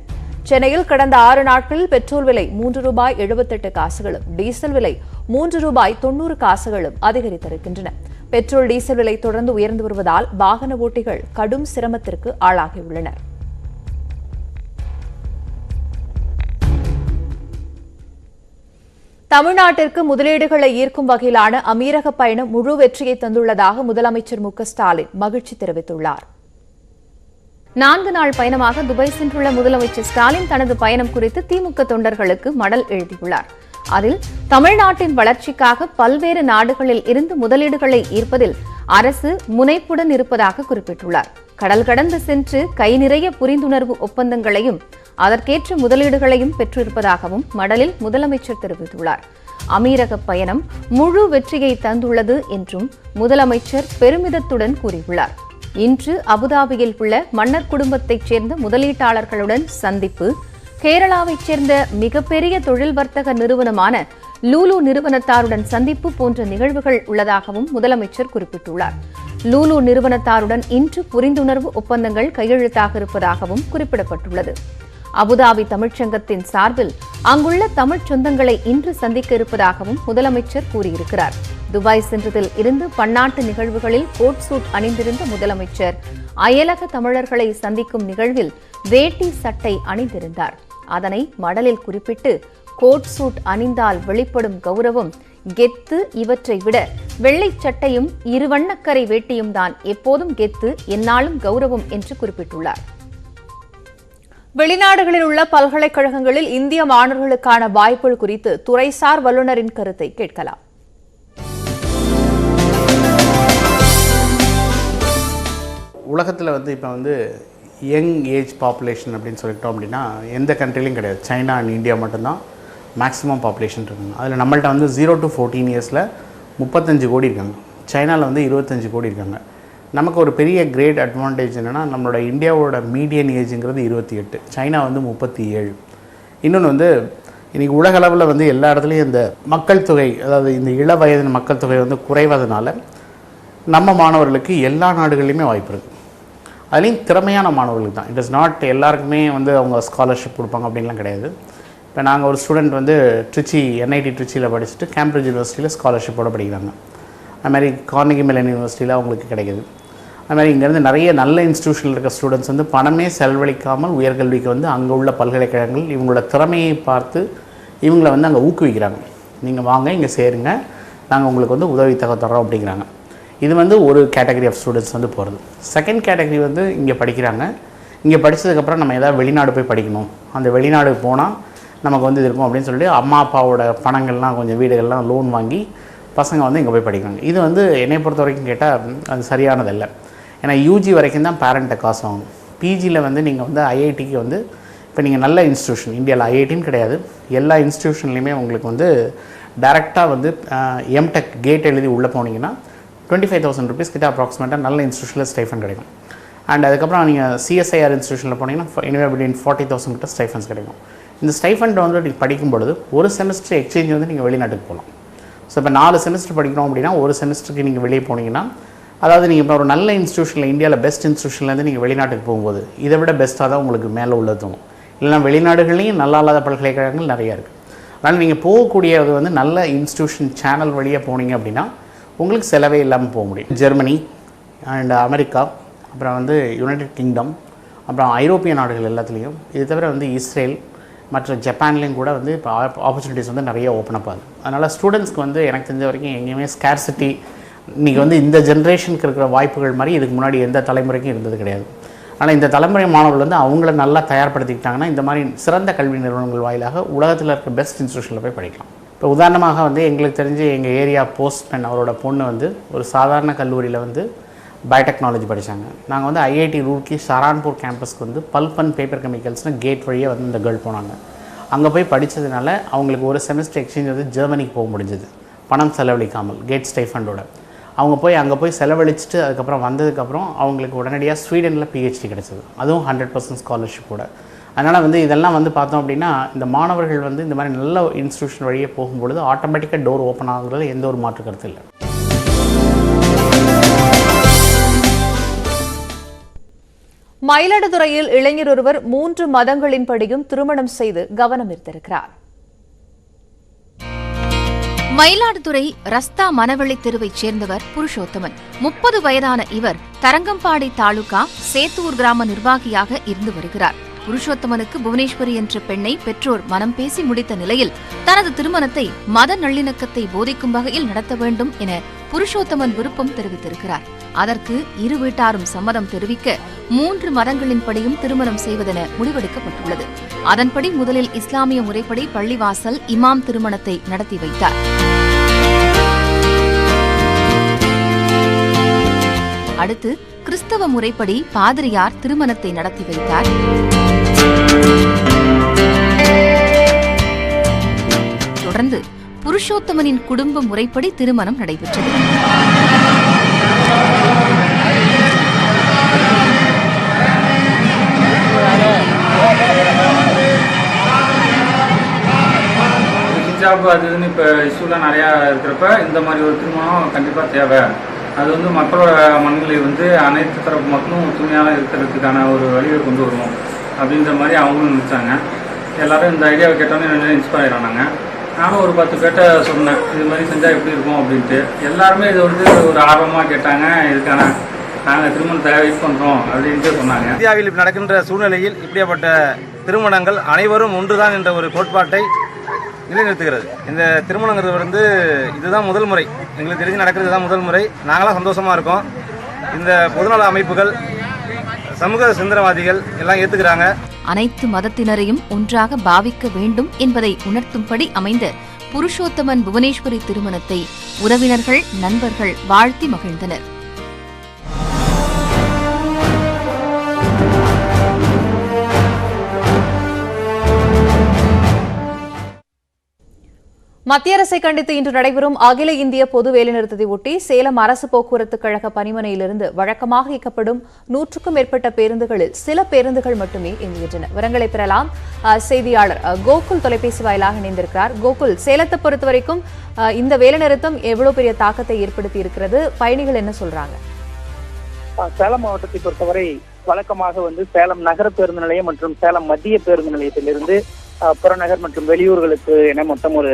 சென்னையில் கடந்த 6 நாட்களில் பெட்ரோல் விலை 3 ரூபாய் 78 காசுகளும் டீசல் விலை 3 ரூபாய் 90 காசுகளும் அதிகரித்திருக்கின்றன. பெட்ரோல் டீசல் விலை தொடர்ந்து உயர்ந்து வருவதால் வாகன ஓட்டிகள் கடும் சிரமத்திற்கு ஆளாகியுள்ளனர். தமிழ்நாட்டிற்கு முதலீடுகளை ஈர்க்கும் வகையிலான அமீரக பயணம் முழு வெற்றியை தந்துள்ளதாக முதலமைச்சர் மு க ஸ்டாலின் மகிழ்ச்சி தெரிவித்துள்ளார். 4 நாள் பயணமாக துபாய் சென்றுள்ள முதலமைச்சர் ஸ்டாலின் தனது பயணம் குறித்து திமுக தொண்டர்களுக்கு மடல் எழுதியுள்ளார். அதில் தமிழ்நாட்டின் வளர்ச்சிக்காக பல்வேறு நாடுகளில் இருந்து முதலீடுகளை ஈர்ப்பதில் அரசு முனைப்புடன் இருப்பதாக குறிப்பிட்டுள்ளார். கடல் கடந்து சென்று கை நிறைய புரிந்துணர்வு ஒப்பந்தங்களையும் அதற்கேற்ற முதலீடுகளையும் பெற்றிருப்பதாகவும் மடலில் முதலமைச்சர் தெரிவித்துள்ளார். அமீரக பயணம் முழு வெற்றியை தந்துள்ளது என்றும் முதலமைச்சர் பெருமிதத்துடன் கூறியுள்ளார். இன்று அபுதாபியில் உள்ள மன்னர் குடும்பத்தைச் சேர்ந்த முதலீட்டாளர்களுடன் சந்திப்பு, கேரளாவைச் சேர்ந்த மிகப்பெரிய தொழில் வர்த்தக நிறுவனமான லூலு நிறுவனத்தாருடன் சந்திப்பு போன்ற நிகழ்வுகள் உள்ளதாகவும் முதலமைச்சர் குறிப்பிட்டுள்ளார். லூலு நிறுவனத்தாருடன் இன்று புரிந்துணர்வு ஒப்பந்தங்கள் கையெழுத்தாக இருப்பதாகவும் குறிப்பிடப்பட்டுள்ளது. அபுதாபி தமிழ்ச்சங்கத்தின் சார்பில் அங்குள்ள தமிழ்ச் சொந்தங்களை இன்று சந்திக்க இருப்பதாகவும் முதலமைச்சர் கூறியிருக்கிறார். துபாய் சென்றதில் இருந்து பன்னாட்டு நிகழ்வுகளில் கோட் சூட் அணிந்திருந்த முதலமைச்சர் அயலக தமிழர்களை சந்திக்கும் நிகழ்வில் வேட்டி சட்டை அணிந்திருந்தார். அதனை மடலில் குறிப்பிட்டு கோட் சூட் அணிந்தால் வெளிப்படும் கௌரவம், கெத்து, இவற்றை விட வெள்ளை சட்டையும் இருவண்ணக்கரை வேட்டியும் தான் எப்போதும் கெத்து, எந்நாளும் கௌரவம் என்று குறிப்பிட்டுள்ளார். வெளிநாடுகளில் உள்ள பல்கலைக்கழகங்களில் இந்திய மாணவர்களுக்கான வாய்ப்புகள் குறித்து துறைசார் வல்லுநரின் கருத்தை கேட்கலாம். உலகத்தில் இப்போ யங் ஏஜ் பாப்புலேஷன் அப்படின்னு சொல்லிட்டோம் அப்படின்னா எந்த கண்ட்ரிலையும் கிடையாது. சைனா அண்ட் இந்தியா மட்டும்தான் மேக்ஸிமம் பாப்புலேஷன் இருக்குங்க. அதில் நம்மள்ட்ட 0 to 14 இயர்ஸில் 35 கோடி இருக்காங்க. சைனாவில் 25 கோடி இருக்காங்க. நமக்கு ஒரு பெரிய கிரேட் அட்வான்டேஜ் என்னென்னா, நம்மளோட இந்தியாவோட மீடியன் ஏஜுங்கிறது 28, சைனா 37. இன்னொன்று இன்றைக்கி உலக அளவில் எல்லா இடத்துலையும் இந்த மக்கள் தொகை, அதாவது இந்த இள வயதின் மக்கள் தொகை குறைவதனால நம்ம மாணவர்களுக்கு எல்லா நாடுகள்லையுமே வாய்ப்பு இருக்குது. அதுலேயும் திறமையான மாணவர்களுக்கு தான். இட் இஸ் நாட் எல்லாருக்குமே அவங்க ஸ்காலர்ஷிப் கொடுப்பாங்க அப்படின்லாம் கிடையாது. இப்போ நாங்கள் ஒரு ஸ்டூடெண்ட் ட்ரிச்சி NIT ட்ரிச்சியில் படிச்சுட்டு கேம்பிரிட்ஜ் யூனிவர்சிட்டியில் ஸ்காலர்ஷிப்போடு படிக்கிறாங்க. அதுமாதிரி கார்னகி மெலன் யூனிவர்சிட்டியில் அவங்களுக்கு கிடைக்கிது. அதுமாதிரி இங்கேருந்து நிறைய நல்ல இன்ஸ்டியூஷனில் இருக்க ஸ்டூடெண்ட்ஸ் பணமே செலவழிக்காமல் உயர்கல்விக்கு அங்கே உள்ள பல்கலைக்கழகங்கள் இவங்களோட திறமையை பார்த்து இவங்களை அங்கே ஊக்குவிக்கிறாங்க. நீங்கள் வாங்க, இங்கே சேருங்க, நாங்கள் உங்களுக்கு உதவி தரோம் அப்படிங்கிறாங்க. இது ஒரு கேட்டகரி ஆஃப் ஸ்டூடெண்ட்ஸ் போகிறது. செகண்ட் கேட்டகரி இங்கே படிக்கிறாங்க. இங்கே படித்ததுக்கப்புறம் நம்ம ஏதாவது வெளிநாடு போய் படிக்கணும், அந்த வெளிநாடு போனால் நமக்கு இது இருக்கும் அப்படின்னு சொல்லிட்டு அம்மா அப்பாவோட பணங்கள்லாம் கொஞ்சம் வீடுகள்லாம் லோன் வாங்கி பசங்க இங்கே போய் படிக்கிறாங்க. இது என்னை பொறுத்த வரைக்கும் கேட்டால் அது சரியானதில்லை. ஏன்னா UG வரைக்கும் தான் பேரண்ட்டை காசு வாங்கணும். PGயில் நீங்கள் IITக்கு இப்போ நீங்கள் நல்ல இன்ஸ்டியூஷன், இந்தியாவில் IITன்னு கிடையாது, எல்லா இன்ஸ்டியூஷன்லேயுமே உங்களுக்கு டைரெக்டாக MTech கேட் எழுதி உள்ளே போனீங்கன்னா 25,000 rupees கிட்ட அப்ராக்சிமேட்டாக நல்ல இன்ஸ்டியூஷனில் ஸ்டைஃபன் கிடைக்கும். அண்ட் அதுக்கப்புறம் நீங்கள் CSIR இன்ஸ்டியூஷனில் போனீங்கன்னா anywhere between 40,000 கிட்ட ஸ்டைஃபன்ஸ் கிடைக்கும். இந்த ஸ்டைஃபண்ட் நீங்கள் படிக்கும்பொழுது ஒரு செமஸ்டர் எக்ஸ்சேஞ்ச் நீங்கள் வெளிநாட்டுக்கு போகலாம். ஸோ இப்போ 4 செமஸ்டர் படிக்கிறோம் அப்படின்னா ஒரு செமஸ்டருக்கு நீங்கள் வெளியே போனீங்கன்னா, அதாவது நீங்கள் இப்போ ஒரு நல்ல இன்ஸ்டியூஷனில், இந்தியாவில் பெஸ்ட் இன்ஸ்டியூஷன்லேருந்து நீங்கள் வெளிநாட்டுக்கு போகும்போது இதை விட பெஸ்ட்டாக தான் உங்களுக்கு மேலே உள்ளது தோணும். இல்லைனா வெளிநாடுகள்லேயும் நல்லா இல்லாத பல்கலைக்கழகங்கள் நிறையா இருக்குது. அதனால் நீங்கள் போகக்கூடியது நல்ல இன்ஸ்டியூஷன் சேனல் வழியாக போனீங்க அப்படின்னா உங்களுக்கு செலவே இல்லாமல் போக முடியும். ஜெர்மனி அண்ட் அமெரிக்கா, அப்புறம் யுனைடெட் கிங்டம், அப்புறம் ஐரோப்பிய நாடுகள் எல்லாத்துலேயும், இது தவிர இஸ்ரேல், மற்ற ஜப்பான்லேயும் கூட வந்து இப்போ ஆப்பர்ச்சுனிட்டிஸ் வந்து நிறைய ஓப்பன் அப் ஆகுது. அதனால் ஸ்டூடெண்ட்ஸ்க்கு வந்து எனக்கு தெரிஞ்ச வரைக்கும் எங்கேயுமே ஸ்கேர்சிட்டி இன்றைக்கி வந்து இந்த ஜென்ரேஷனுக்கு இருக்கிற வாய்ப்புகள் மாதிரி இதுக்கு முன்னாடி எந்த தலைமுறைக்கும் இருந்தது கிடையாது. ஆனால் இந்த தலைமுறை மாணவர்கள் வந்து அவங்கள நல்லா தயார்படுத்திக்கிட்டாங்கன்னா இந்த மாதிரி சிறந்த கல்வி நிறுவனங்கள் வாயிலாக உலகத்தில் இருக்க பெஸ்ட் இன்ஸ்டியூஷனில் போய் படிக்கலாம். இப்போ உதாரணமாக வந்து எங்களுக்கு தெரிஞ்சு எங்கள் ஏரியா போஸ்ட்மேன் அவரோட பொண்ணு வந்து ஒரு சாதாரண கல்லூரியில் வந்து பயோடெக்னாலஜி படித்தாங்க. நாங்கள் வந்து ஐஐடி ரூர்க்கி ஷரான்பூர் கேம்பஸ்க்கு வந்து பல்ப் அண்ட் பேப்பர் கெமிக்கல்ஸ்னு கேட் வழியாக வந்து இந்த கேர்ள் போனாங்க. அங்கே போய் படித்ததுனால அவங்களுக்கு ஒரு செமஸ்டர் எக்ஸ்சேஞ்ச் வந்து ஜெர்மனிக்கு போக முடிஞ்சது, பணம் செலவழிக்காமல் கேட் ஸ்டைஃபண்டோட. அவங்க போய் அங்கே போய் செலவழிச்சிட்டு அதுக்கப்புறம் வந்ததுக்கப்புறம் அவங்களுக்கு உடனடியாக ஸ்வீடனில் பிஹெச்டி கிடச்சிது, அதுவும் 100% ஸ்காலர்ஷிப்போட. அதனால் வந்து இதெல்லாம் வந்து பார்த்தோம் அப்படின்னா இந்த மாணவர்கள் வந்து இந்த மாதிரி நல்ல இன்ஸ்டியூஷன் வழியே போகும்பொழுது ஆட்டோமேட்டிக்காக டோர் ஓப்பன் ஆகுறது எந்த ஒரு மாற்று கருத்து இல்லை. மயிலாடுதுறையில் இளைஞர் ஒருவர் 3 மதங்களின்படியும் திருமணம் செய்து கவனம் ஈர்த்திருக்கிறார். மயிலாடுதுறை ரஸ்தா மணவெளி தெருவைச் சேர்ந்தவர் புருஷோத்தமன். 30 வயதான இவர் தரங்கம்பாடி தாலுகா சேத்தூர் கிராம நிர்வாகியாக இருந்து வருகிறார். புருஷோத்தமனுக்கு புவனேஸ்வரி என்ற பெண்ணை பெற்றோர் மனம் பேசி முடித்த நிலையில் தனது திருமணத்தை மத நல்லிணக்கத்தை போதிக்கும் வகையில் நடத்த வேண்டும் என புருஷோத்தமன் விருப்பம் தெரிவித்திருக்கிறார். அதற்கு இரு வீட்டாரும் சம்மதம் தெரிவிக்க 3 மதங்களின்படியும் திருமணம் செய்வதென முடிவெடுக்கப்பட்டுள்ளது. அதன்படி முதலில் இஸ்லாமிய முறைப்படி பள்ளிவாசல் இமாம் திருமணத்தை நடத்தி வைத்தார். அடுத்து கிறிஸ்தவ முறைப்படி பாதிரியார் திருமணத்தை நடத்தி வைத்தார். தொடர்ந்து புருஷோத்தமனின் குடும்ப முறைப்படி திருமணம் நடைபெற்றது. ஹிஜாப் அது இதுன்னு இப்போ இஷ்யூலாம் நிறையா இருக்கிறப்ப இந்த மாதிரி ஒரு திருமணம் கண்டிப்பாக தேவை. அது வந்து மக்களோட மனநிலை வந்து அனைத்து தரப்பு மக்களும் ஒற்றுமையாக இருக்கிறதுக்கான ஒரு வழியை கொண்டு வருவோம் அப்படின்ற மாதிரி அவங்களும் நினச்சாங்க. எல்லோரும் இந்த ஐடியாவை கேட்டோன்னே நல்லா இன்ஸ்பயர் ஆனாங்க. நானும் ஒரு 10 பேர்ட்ட சொன்னேன் இது மாதிரி செஞ்சால் எப்படி இருக்கும் அப்படின்ட்டு. எல்லாருமே இது வந்து ஒரு ஆர்வமாக கேட்டாங்க. இதுக்கான நாங்கள் திருமணத்தை வெயிட் பண்ணுறோம் அப்படின்ட்டு சொன்னாங்க. இந்தியாவில் நடக்கின்ற சூழ்நிலையில் இப்படியாப்பட்ட திருமணங்கள் அனைவரும் ஒன்றுதான் என்ற ஒரு கோட்பாட்டை நிலைநிறுத்துகிறது. இந்த திருமணங்கிறது வந்து இதுதான் முதல் முறை, எங்களுக்கு தெரிஞ்சு நடக்கிறது தான் முதல் முறை. நாங்களாம் சந்தோஷமாக இருக்கோம். இந்த பொதுநல அமைப்புகள், சமூக சிந்தனைவாதிகள் எல்லாம் ஏற்றுக்கிறாங்க. அனைத்து மதத்தினரையும் ஒன்றாக பாவிக்க வேண்டும் என்பதை உணர்த்தும்படி அமைந்த புருஷோத்தமன் புவனேஸ்வரி திருமணத்தை உறவினர்கள், நண்பர்கள் வாழ்த்தி மகிழ்ந்தனர். மத்திய அரசை கண்டித்து இன்று நடைபெறும் அகில இந்திய பொது வேலைநிறுத்தத்தை ஒட்டி சேலம் அரசு போக்குவரத்து கழக பணிமனையிலிருந்து வழக்கமாக இயக்கப்படும் 100க்கும் மேற்பட்ட பேருந்துகளில் சில பேருந்துகள் மட்டுமே இயங்குகின்றன. விவரங்களை பெறலாம். செய்தியாளர் கோகுல் தொலைபேசி வாயிலாக இணைந்திருக்கிறார். கோகுல், சேலத்தை பொறுத்த வரைக்கும் இந்த வேலைநிறுத்தம் எவ்வளவு பெரிய தாக்கத்தை ஏற்படுத்தி இருக்கிறது? பயணிகள் என்ன சொல்றாங்க? சேலம் மாவட்டத்தை பொறுத்தவரை வழக்கமாக வந்து சேலம் நகர பேருந்து நிலையம் மற்றும் சேலம் மத்திய பேருந்து நிலையத்திலிருந்து புறநகர் மற்றும் வெளியூர்களுக்கு என மொத்தம் ஒரு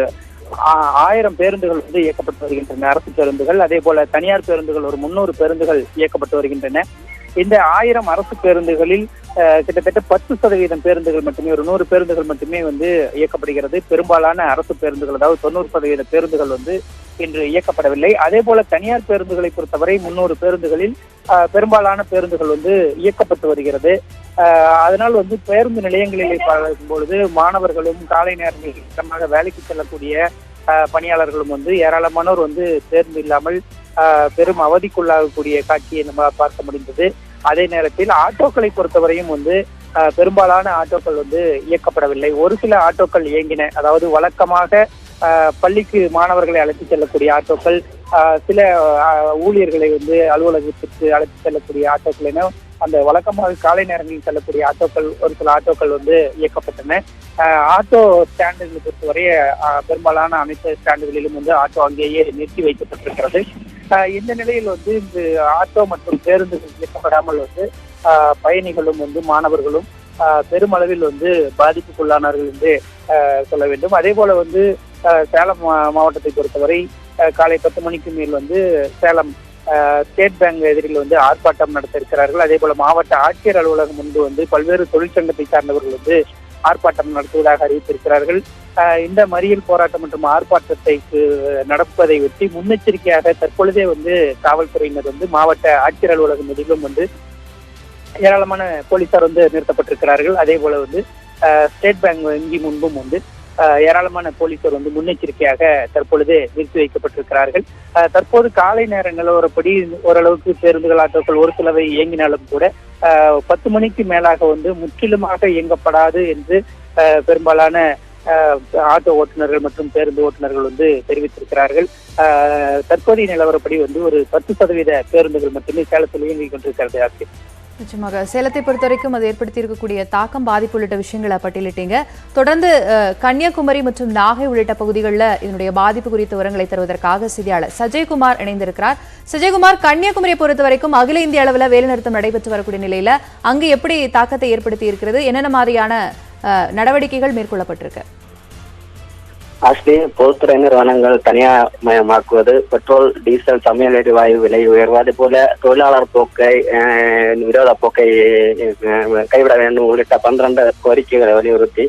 1000 பேருந்துகள் வந்து இயக்கப்பட்டு வருகின்றன. அரசு பேருந்துகள், அதே போல தனியார் பேருந்துகள் ஒரு 300 பேருந்துகள் இயக்கப்பட்டு வருகின்றன. இந்த 1000 அரசு பேருந்துகளில் கிட்டத்தட்ட 10% பேருந்துகள் மட்டுமே, ஒரு 100 பேருந்துகள் மட்டுமே வந்து இயக்கப்படுகிறது. பெரும்பாலான அரசு பேருந்துகள், அதாவது 90% பேருந்துகள் வந்து இன்று இயக்கப்படவில்லை. அதே போல தனியார் பேருந்துகளை பொறுத்தவரை 300 பேருந்துகளில் பெரும்பாலான பேருந்துகள் வந்து இயக்கப்பட்டு வருகிறது. அதனால் வந்து பேருந்து நிலையங்களில் பார்க்கும் பொழுது மாணவர்களும் காலை நேரங்களில் வேலைக்கு செல்லக்கூடிய பணியாளர்களும் வந்து ஏராளமானோர் வந்து பேருந்து இல்லாமல் பெரும் அவதிக்குள்ளாகக்கூடிய காட்சியை நம்ம பார்க்க முடிந்தது. அதே நேரத்தில் ஆட்டோக்களை பொறுத்தவரையும் வந்து பெரும்பாலான ஆட்டோக்கள் வந்து இயக்கப்படவில்லை. ஒரு சில ஆட்டோக்கள் இயங்கின. அதாவது வழக்கமாக பள்ளிக்கு மாணவர்களை அழைத்து செல்லக்கூடிய ஆட்டோக்கள், சில ஊழியர்களை வந்து அலுவலகத்திற்கு அழைத்து செல்லக்கூடிய ஆட்டோக்கள் என அந்த வழக்கமாக காலை நேரங்களில் செல்லக்கூடிய ஆட்டோக்கள், ஒரு சில ஆட்டோக்கள் வந்து இயக்கப்பட்டன. ஆட்டோ ஸ்டாண்டுகளை பொறுத்தவரை பெரும்பாலான அனைத்து ஸ்டாண்டுகளிலும் வந்து ஆட்டோ அங்கேயே நிறுத்தி வைக்கப்பட்டிருக்கிறது. இந்த நிலையில் வந்து இந்த ஆட்டோ மற்றும் பேருந்துகள் இயக்கப்படாமல் வந்து பயணிகளும் வந்து மாணவர்களும் பெருமளவில் வந்து பாதிப்புக்குள்ளானார்கள் என்று சொல்ல வேண்டும். அதே போல வந்து சேலம் மாவட்டத்தை பொறுத்தவரை காலை 10 மணிக்கு மேல் வந்து சேலம் ஸ்டேட் பேங்க் எதிரில் வந்து ஆர்ப்பாட்டம் நடத்த இருக்கிறார்கள். அதே போல மாவட்ட ஆட்சியர் அலுவலகம் முன்பு வந்து பல்வேறு தொழிற்சங்கத்தை சார்ந்தவர்கள் வந்து ஆர்ப்பாட்டம் நடத்துவதாக அறிவித்திருக்கிறார்கள். இந்த மறியல் போராட்டம் மற்றும் ஆர்ப்பாட்டத்தை நடப்பதை ஒட்டி முன்னெச்சரிக்கையாக தற்பொழுதே வந்து காவல்துறையினர் வந்து மாவட்ட ஆட்சியர் அலுவலகம் எதிலும் வந்து ஏராளமான போலீசார் வந்து நிறுத்தப்பட்டிருக்கிறார்கள். அதே போல வந்து ஸ்டேட் பேங்க் வங்கி முன்பும் வந்து ஏராளமான போலீசார் வந்து முன்னெச்சரிக்கையாக தற்பொழுது நிறுத்தி வைக்கப்பட்டிருக்கிறார்கள். தற்போது காலை நேர நிலவரப்படி ஓரளவுக்கு பேருந்துகள் ஆட்டோக்கள் ஒரு சிலவை இயங்கினாலும் கூட 10 மணிக்கு மேலாக வந்து முற்றிலுமாக இயங்கப்படாது என்று பெரும்பாலான ஆட்டோ ஓட்டுநர்கள் மற்றும் பேருந்து ஓட்டுநர்கள் வந்து தெரிவித்திருக்கிறார்கள். தற்போதைய நிலவரப்படி வந்து ஒரு 10% பேருந்துகள் மட்டுமே சேலத்தில் இயங்கிக் கொண்டிருக்கிறது. ஆசிரியர் நிச்சயமாக சேலத்தை பொறுத்த வரைக்கும் அது ஏற்படுத்தி இருக்கக்கூடிய தாக்கம், பாதிப்பு உள்ளிட்ட விஷயங்களை பட்டியலிட்டீங்க. தொடர்ந்து கன்னியாகுமரி மற்றும் நாகை உள்ளிட்ட பகுதிகளில் இதனுடைய பாதிப்பு குறித்த விவரங்களை தருவதற்காக செய்தியாளர் சஜய்குமார் இணைந்திருக்கிறார். சஜய்குமார், கன்னியாகுமரியை பொறுத்த வரைக்கும் அகில இந்திய அளவில் வேலைநிறுத்தம் நடைபெற்று வரக்கூடிய நிலையில அங்கு எப்படி தாக்கத்தை ஏற்படுத்தி இருக்கிறது, என்னென்ன மாதிரியான நடவடிக்கைகள் மேற்கொள்ளப்பட்டிருக்கு? பொதுத்துறை நிறுவனங்கள் தனியார்மயமாக்குவது, பெட்ரோல் டீசல் சமையல் எரிவாயு விலை உயர்வு, அதே போல தொழிலாளர் போக்கை விரோத போக்கை கைவிட வேண்டும் உள்ளிட்ட 12 கோரிக்கைகளை வலியுறுத்தி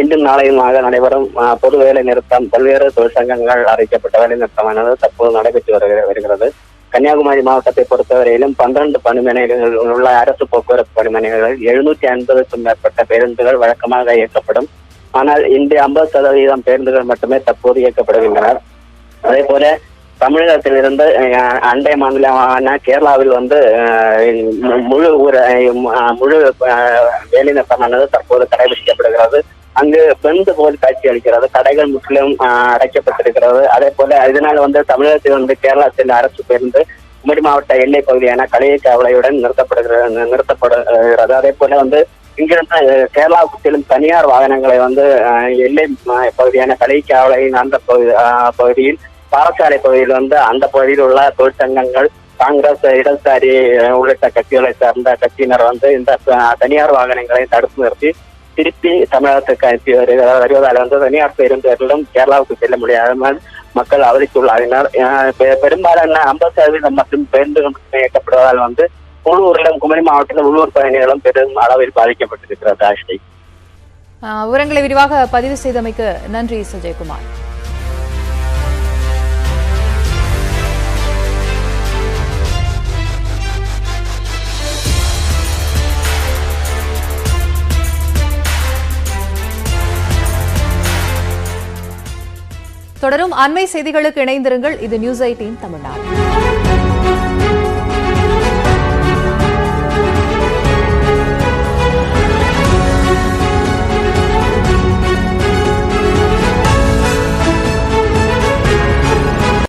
இன்றும் நாளையுமாக நடைபெறும் பொது வேலை நிறுத்தம் பல்வேறு தொழிற்சங்கங்கள் அறிவிக்கப்பட்ட வேலை நிறுத்தமானது தற்போது நடைபெற்று வருகிறது. கன்னியாகுமரி மாவட்டத்தை பொறுத்தவரையிலும் 12 பணிமனைகள் உள்ள அரசு போக்குவரத்து பணிமனைகளில் 750க்கும் மேற்பட்ட பேருந்துகள் வழக்கமாக இயக்கப்படும். ஆனால் இன்று 50% பேருந்துகள் மட்டுமே தற்போது இயக்கப்படுகின்றன. அதே போல தமிழகத்திலிருந்து அண்டை மாநிலமான கேரளாவில் வந்து முழு வேலை நிறுத்தமானது தற்போது கடைபிடிக்கப்படுகிறது. அங்கு பெருந்து போல் காட்சி அளிக்கிறது. கடைகள் முற்றிலும் அடைக்கப்பட்டிருக்கிறது. அதே போல இதனால் வந்து தமிழகத்தில் வந்து கேரளா செல்ல அரசு பேருந்து குமரி மாவட்ட எல்லை பகுதியான களியக்காவலையுடன் நிறுத்தப்படுகிறது. அதே போல வந்து இங்கிருந்து கேரளாவுக்கு செல்லும் தனியார் வாகனங்களை வந்து எல்லை பகுதியான களியக்காவலையின் அந்த பகுதியில் பாரசாலை பகுதியில் வந்து அந்த பகுதியில் உள்ள தொழிற்சங்கங்கள், காங்கிரஸ், இடதுசாரி உள்ளிட்ட கட்சிகளை சார்ந்த கட்சியினர் வந்து இந்த தனியார் வாகனங்களை தடுத்து நிறுத்தி திருப்பி தமிழகத்துக்கு அனுப்பி வருவதால் வந்து தனியார் பேருந்துகளிலும் கேரளாவுக்கு செல்ல முடியாமல் மக்கள் அவதிக்குள்ளாகினர். பெரும்பாலான 50% மற்றும் பேருந்துகள் மட்டுமே இயக்கப்படுவதால் வந்து உள்ளூரிலும் குமரி மாவட்டத்தில் உள்ளூர் பயணிகளும் பெரும் அளவில் பாதிக்கப்பட்டிருக்கிறது. ஆஷ்லி, விவரங்களை விரிவாக பதிவு செய்தமைக்கு நன்றி சஜய்குமார். தொடரும் அண்மை செய்திகளுக்கு இணைந்திருங்கள். இது நியூஸ் 18 தமிழ்நாடு.